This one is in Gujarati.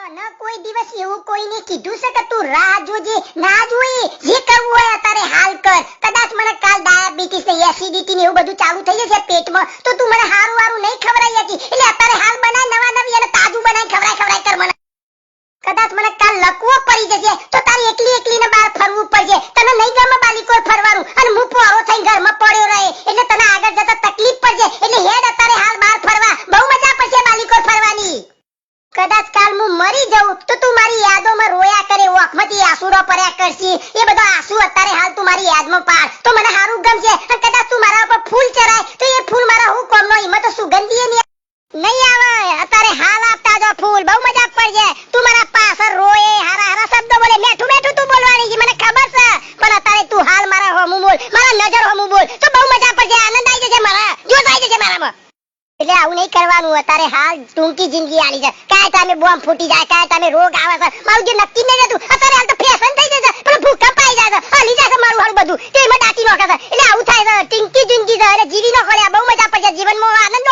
ન કોઈ દિવસ એવું કોઈને કીધું છે કે તું રાહ જોજે ના જોઈ જે કરવું હોય અત્યારે હાલ કર કદાચ મને કાલ ડાયાબિટીસ ને એસિડિટી ને એવું બધું ચાલુ થઈ જશે પેટમાં તો તું મને હારું હારું નહીં ખવરાઈ હતી એટલે અત્યારે હાલ બનાય નવા નવી અને તાજું બનાય ખવરાય કર મને કદાચ મને કાલ લકવો પડી જશે તો તારી એકલી એકલીને બહાર ફરવું પડશે તને નહીં ગમે બાલીકોર ફરવાનું અને હું પોરો થઈને ઘરમાં પડ્યો રહે એટલે તને આગળ જતા તકલીફ પડશે એટલે હેડ અત્યારે હાલ બહાર ફરવા બહુ મજા પડશે બાલીકોર ફરવાની કદાચ કાલ હું મરી જાઉં તો તું મારી યાદોમાં રોયા કરે ઓખમાંથી આંસુડો પડ્યા કરશી એ બધો આંસુ અત્યારે હાલ તું મારી યાદમાં પાડ તો મને હારું ગમશે અને કદાચ તું મારા ઉપર ફૂલ ચરાય તો એ ફૂલ મારા હું કોમનો હિંમત તો સુગંધીએ નહીં આવે અત્યારે હાલ આપતા જો ફૂલ બહુ મજા પડશે તું મારા પાછળ રોએ હારા હારા શબ્દો બોલે મેઠું મેઠું તું બોલવાની છે મને ખબર છે પણ અત્યારે તું હાલ મારા હોમું બોલ મારા નજર હોમું બોલ તો બહુ મજા પડશે આનંદ આવી જશે મારા જોશ આવી જશે મારામાં એટલે આવું નહીં કરવાનું અત્યારે હાલ ટૂંકી જિંદગી આલી છે કાય તમે બોમ્બ ફૂટી જાય કાય તમે રોગ આવે છે મારું જે નક્કી નહીં રહેતું અત્યારે હાલ તો ફેશન થઈ જશે પણ ભૂખા પાઈ જાય છે હલી જાય છે મારું હાલ બધું તેમાં દાટી નોખે છે એટલે આવું થાય છે ટૂંકી જિંદગી છે એટલે જીવી નો ખોલ્યા બહુ મજા પડશે જીવનમાં આનંદ